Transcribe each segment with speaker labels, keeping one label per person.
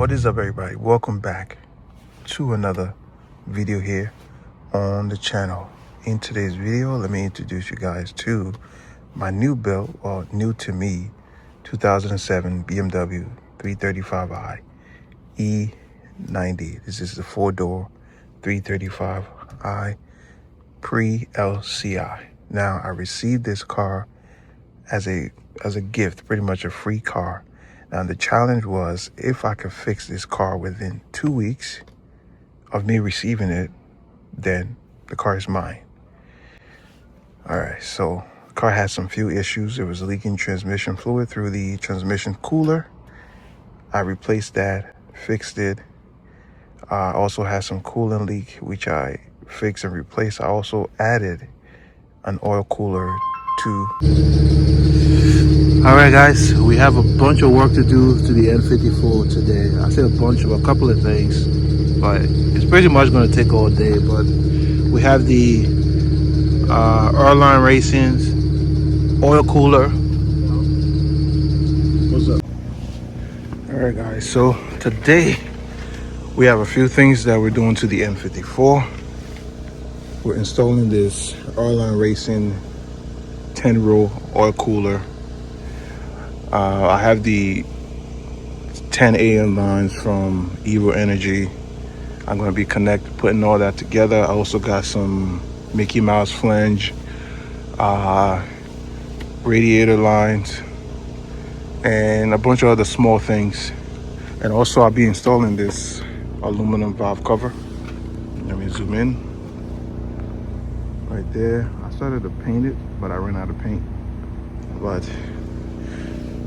Speaker 1: What is up, everybody? Welcome back to another video here on the channel. In today's video, let me introduce you guys to my new build, or new to me, 2007 BMW 335i E90. This is the 4-door 335i pre-LCI. Now, I received this car as a gift, pretty much a free car. Now, the challenge was if I could fix this car within 2 weeks of me receiving it, then the car is mine. All right, so the car had some few issues. It was leaking transmission fluid through the transmission cooler. I replaced that, fixed it. I also had some coolant leak, which I fixed and replaced. I also added an oil cooler to. All right, guys, we have a bunch of work to do to the N54 today. I said a couple of things, but it's pretty much going to take all day. But we have the Airline Racing's oil cooler. What's up? All right, guys, so today we have a few things that we're doing to the N54. We're installing this Airline Racing 10-row oil cooler. I have the 10 AM lines from Evo Energy. I'm going to be putting all that together. I also got some Mickey Mouse flange, radiator lines, and a bunch of other small things. And also I'll be installing this aluminum valve cover. Let me zoom in. Right there. I started to paint it, but I ran out of paint. But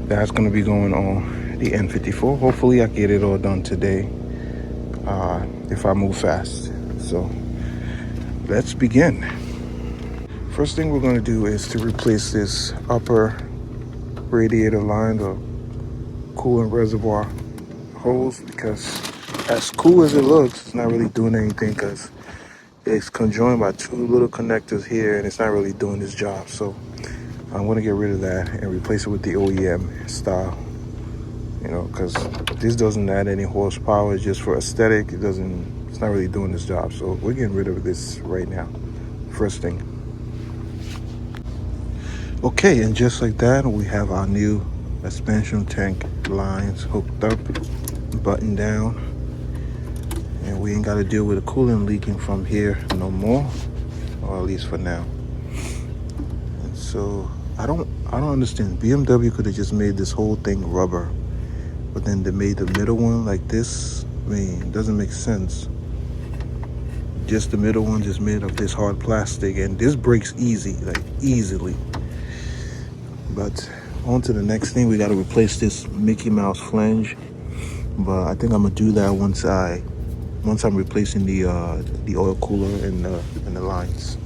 Speaker 1: that's going to be going on the N54. Hopefully I get it all done today if I move fast. So let's begin. First thing we're going to do is to replace this upper radiator line, the coolant reservoir hose, because as cool as it looks, it's not really doing anything because it's conjoined by two little connectors here and it's not really doing its job. So I'm going to get rid of that and replace it with the OEM style, you know, because this doesn't add any horsepower. It's just for aesthetic. It's not really doing this job. So we're getting rid of this right now. First thing. Okay, and just like that, we have our new expansion tank lines hooked up, buttoned down, and we ain't got to deal with the coolant leaking from here no more, or at least for now. And so I don't understand. BMW could have just made this whole thing rubber, but then they made the middle one like this. I mean, it doesn't make sense. Just the middle one just made of this hard plastic, and this breaks easily. But on to the next thing. We got to replace this Mickey Mouse flange, but I think I'm gonna do that once I'm replacing the oil cooler and the lines.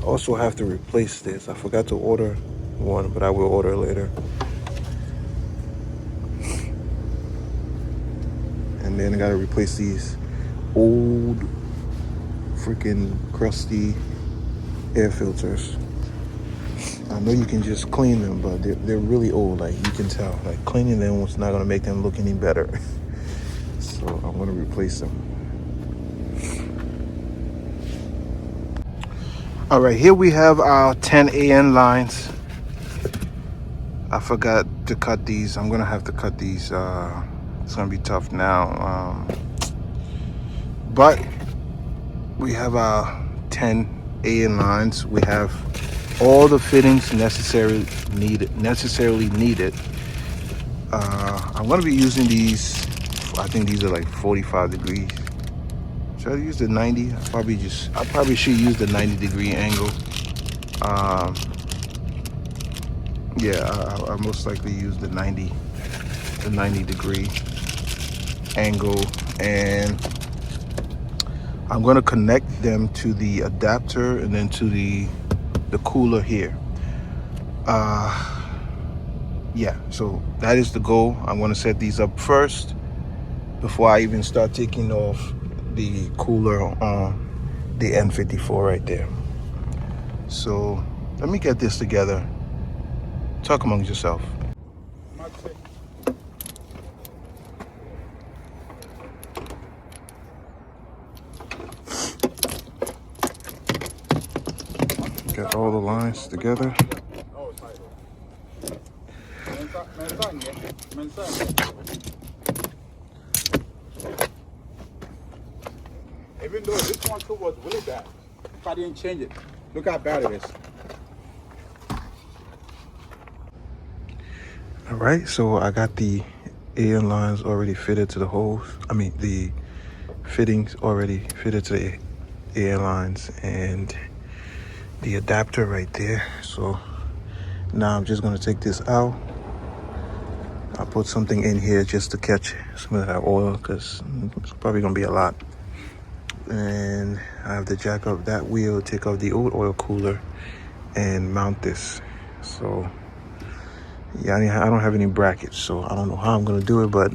Speaker 1: Also have to replace this. I forgot to order one, but I will order later. And then I gotta replace these old freaking crusty air filters. I know you can just clean them, but they're really old. Like, you can tell, like, cleaning them was not gonna make them look any better. So I'm gonna replace them. All right, here we have our 10 AN lines. I forgot to cut these. I'm gonna have to cut these. It's gonna be tough now. But we have our 10 AN lines. We have all the fittings necessarily needed. I'm gonna be using these. I think these are like 45 degrees. Should I use the 90? I probably should use the 90-degree angle. Yeah, I most likely use the 90-degree angle, and I'm going to connect them to the adapter and then to the cooler here. Yeah, so that is the goal. I'm going to set these up first before I even start taking off the cooler on the N54 right there. So Let me get this together. Talk amongst yourself. Get all the lines together.
Speaker 2: Even though this one too was really bad, if I didn't change it, look how bad it is.
Speaker 1: All right, so I got the AN lines already fitted to the holes. I mean, the fittings already fitted to the AN lines and the adapter right there. So now I'm just gonna take this out. I'll put something in here just to catch some of that oil because it's probably gonna be a lot. And I have to jack up that wheel, take off the old oil cooler and mount this. So yeah, I don't have any brackets, so I don't know how I'm gonna do it, but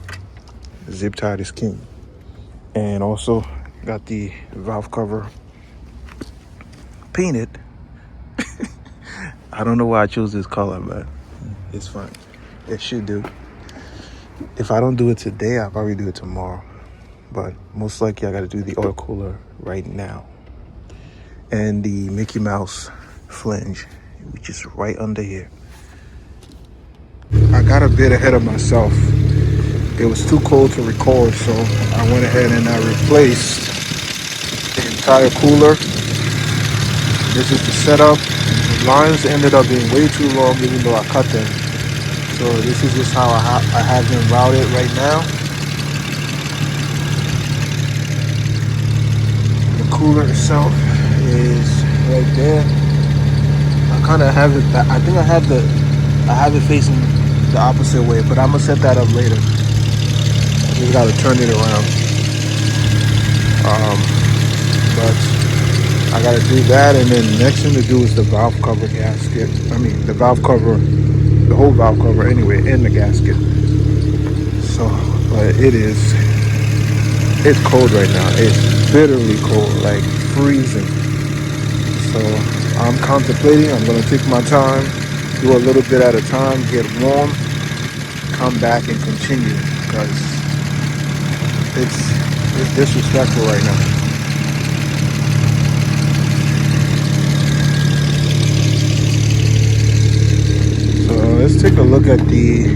Speaker 1: zip tie is king. And also got the valve cover painted. I don't know why I chose this color, but it's fine. It should do. If I don't do it today, I'll probably do it tomorrow. But most likely I gotta do the oil cooler right now. And the Mickey Mouse flange, which is right under here. I got a bit ahead of myself. It was too cold to record, so I went ahead and I replaced the entire cooler. This is the setup. The lines ended up being way too long even though I cut them. So this is just how I have them routed right now. The cooler itself is right there. I kind of have it, I think I have it facing the opposite way, but I'm gonna set that up later. I just gotta turn it around. But I gotta do that, and then the next thing to do is the valve cover gasket. I mean, the valve cover, the whole valve cover anyway, and the gasket. So, but it's cold right now. It's bitterly cold, like freezing. So I'm contemplating. I'm gonna take my time, do a little bit at a time, get warm, come back and continue because it's disrespectful right now. So let's take a look at the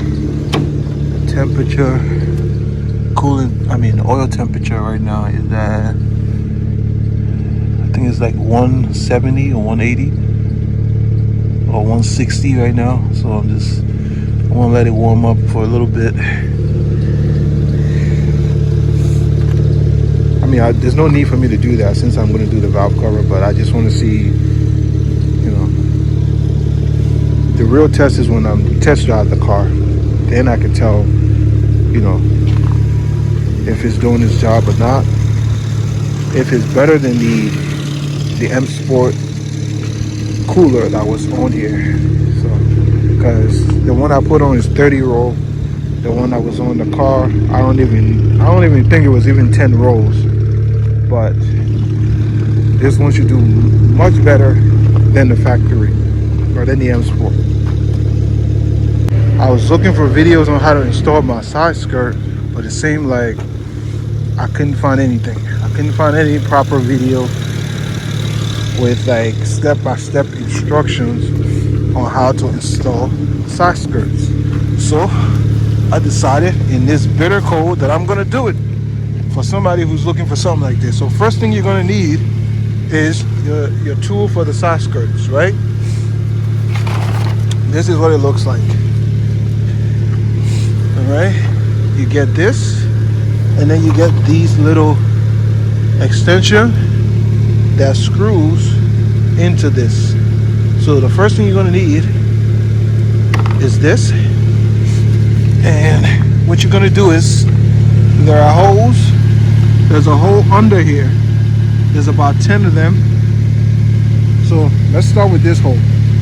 Speaker 1: temperature, oil temperature right now is at, I think it's like 170 or 180 or 160 right now. So I want to let it warm up for a little bit. I mean, there's no need for me to do that since I'm going to do the valve cover, but I just want to see, the real test is when I'm test drive the car. Then I can tell, if it's doing its job or not. If it's better than the M Sport cooler that was on here. So, because the one I put on is 30 roll. The one that was on the car, I don't even think it was even 10 rolls. But this one should do much better than the factory or than the M Sport. I was looking for videos on how to install my side skirt, but it seemed like I couldn't find anything. I couldn't find any proper video with like step-by-step instructions on how to install side skirts. So I decided in this bitter cold that I'm gonna do it for somebody who's looking for something like this. So first thing you're gonna need is your tool for the side skirts, right? This is what it looks like. All right, you get this, and then you get these little extension that screws into this. So the first thing you're gonna need is this, and what you're gonna do is there are holes. There's a hole under here. There's about 10 of them. So let's start with this hole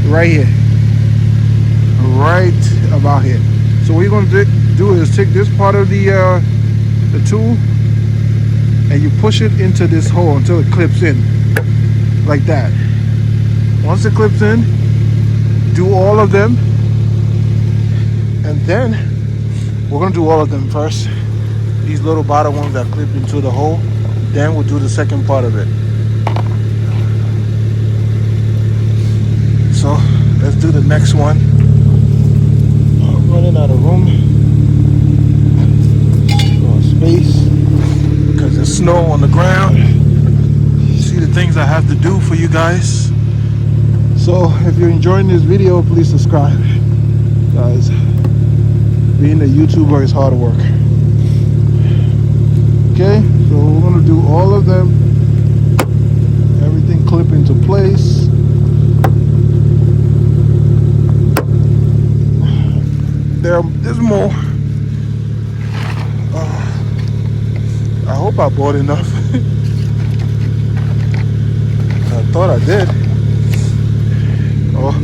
Speaker 1: right here, right about here. So what you're gonna do is take this part of the tool and you push it into this hole until it clips in like that. Once it clips in, do all of them, and then we're gonna do all of them first. These little bottom ones that clip into the hole. Then we'll do the second part of it. So let's do the next one. I'm running out of room or space because there's snow on the ground. See the things I have to do for you guys. So if you're enjoying this video, please subscribe, guys. Being a YouTuber is hard work. Okay, so we're gonna do all of them. Everything clip into place. There's more. I hope I bought enough. I thought I did. Oh,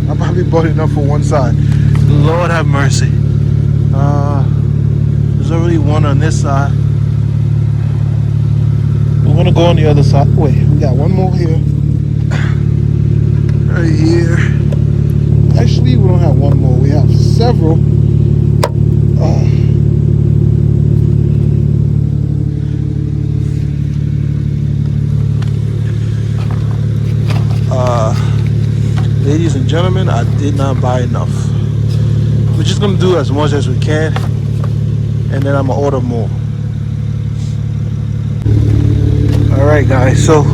Speaker 1: I probably bought enough for one side. Lord have mercy. There's already one on this side. We're gonna go on the other side. Wait, we got one more here. Right here. Actually, we don't have one more. We have several. Ladies and gentlemen, I did not buy enough. We're just gonna do as much as we can, and then I'm gonna order more. All right, guys. So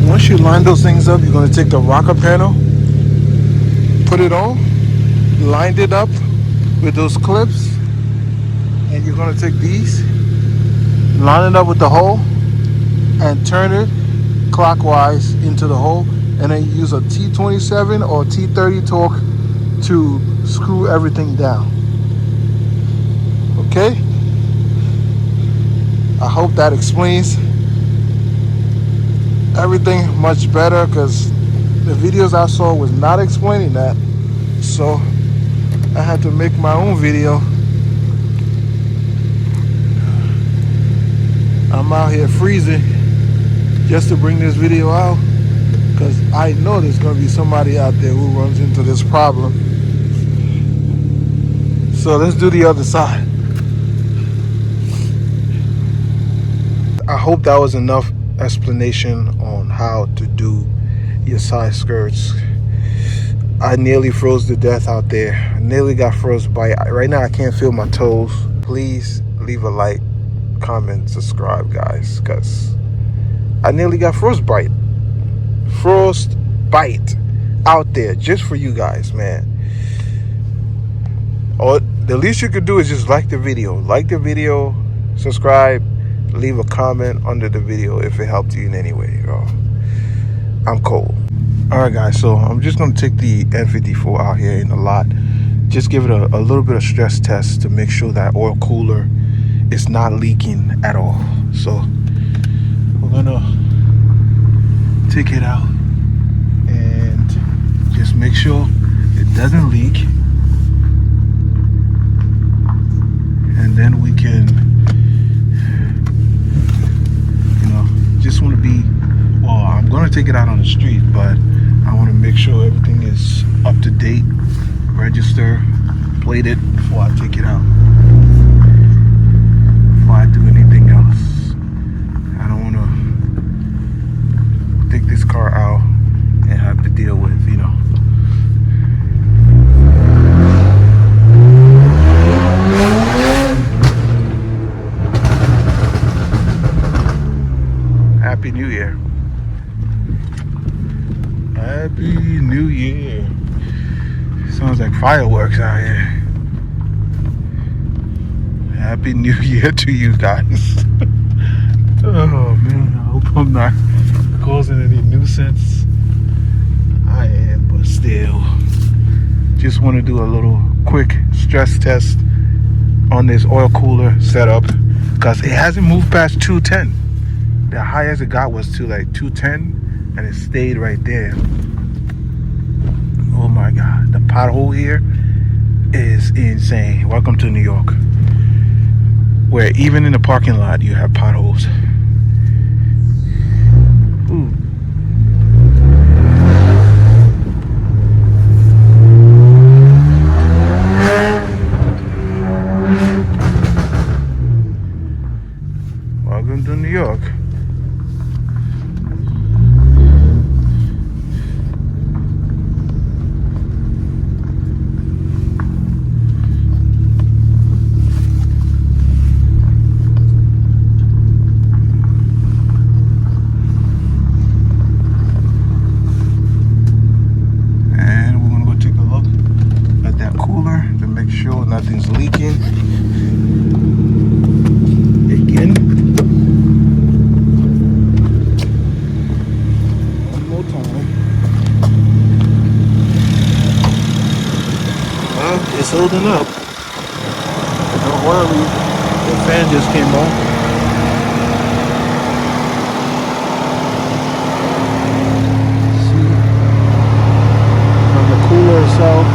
Speaker 1: once you line those things up, you're gonna take the rocker panel, put it on, lined it up with those clips, and you're gonna take these, line it up with the hole, and turn it clockwise into the hole, and then use a T27 or T30 torque to screw everything down. Okay? I hope that explains everything much better, because the videos I saw was not explaining that. So I had to make my own video. I'm out here freezing just to bring this video out, because I know there's going to be somebody out there who runs into this problem. So let's do the other side. I hope that was enough explanation on how to do your side skirts. I nearly froze to death out there. I nearly got frostbite. Right now I can't feel my toes. Please leave a like, comment, subscribe, guys, because I nearly got frostbite. Frostbite out there just for you guys, man. Or the least you could do is just like the video. Like the video, subscribe, leave a comment under the video if it helped you in any way. I'm cold. Alright guys, so I'm just going to take the N54 out here in the lot. Just give it a little bit of stress test to make sure that oil cooler is not leaking at all. So we're going to take it out and just make sure it doesn't leak. And then we can, just want to be, well, I'm going to take it out on the street, but I want to make sure everything is up to date, register, plated before I take it out. Before I do anything else. I don't want to take this car out and have to deal with, Happy New Year. Happy New Year. Sounds like fireworks out here. Happy New Year to you guys. Oh man, I hope I'm not causing any nuisance. I am, but still. Just want to do a little quick stress test on this oil cooler setup, because it hasn't moved past 210. The highest it got was to like 210, and it stayed right there. Oh my God, the pothole here is insane. Welcome to New York, where even in the parking lot you have potholes. Ooh. It's holding up. Don't worry. The fan just came on. See, on the cooler itself,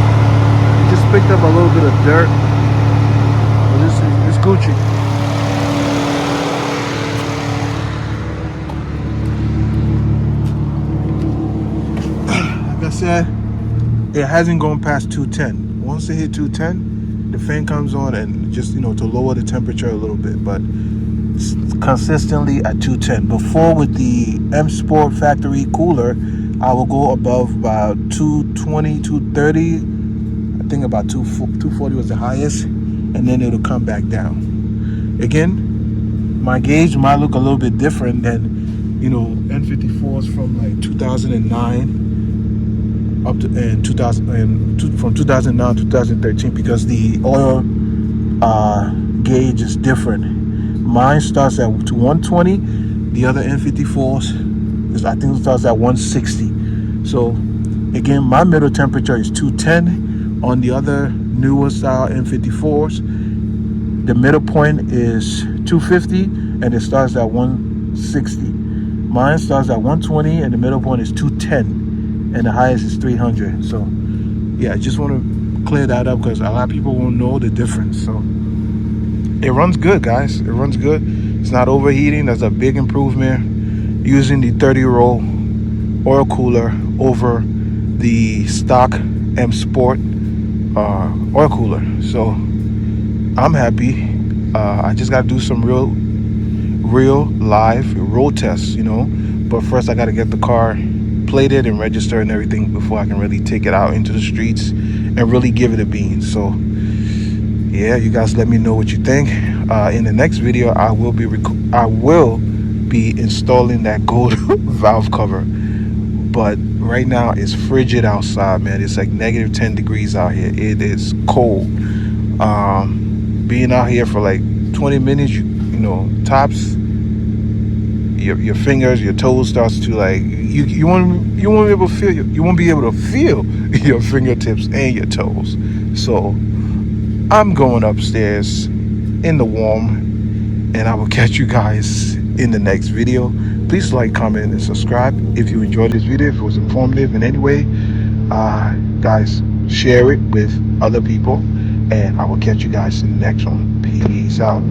Speaker 1: it just picked up a little bit of dirt. But this Gucci. Like I said, it hasn't gone past 210. Once it hit 210, the fan comes on and just, to lower the temperature a little bit. But it's consistently at 210. Before, with the M Sport factory cooler, I will go above about 220, 230. I think about 240 was the highest. And then it'll come back down. Again, my gauge might look a little bit different than, N54s from like 2009 up to and 2000 and from 2009 to 2013, because the oil gauge is different. Mine starts at 120. The other N54s I think it starts at 160. So again, my middle temperature is 210. On the other newer style N54s, the middle point is 250 and it starts at 160. Mine starts at 120 and the middle point is 210 and the highest is 300. So yeah, I just want to clear that up because a lot of people won't know the difference. So it runs good, guys. It runs good. It's not overheating. That's a big improvement using the 30-row oil cooler over the stock M Sport oil cooler. So I'm happy. I just got to do some real live road tests, but first I got to get the car plated and registered and everything before I can really take it out into the streets and really give it a bean. So yeah, you guys let me know what you think. In the next video, I will be installing that gold valve cover. But right now it's frigid outside, man. It's like negative 10 degrees out here. It is cold. Being out here for like 20 minutes, tops, your fingers, your toes starts to like you won't be able to feel your fingertips and your toes. So I'm going upstairs in the warm, and I will catch you guys in the next video. Please like, comment, and subscribe if you enjoyed this video, if it was informative in any way. Guys, share it with other people, and I will catch you guys in the next one. Peace out.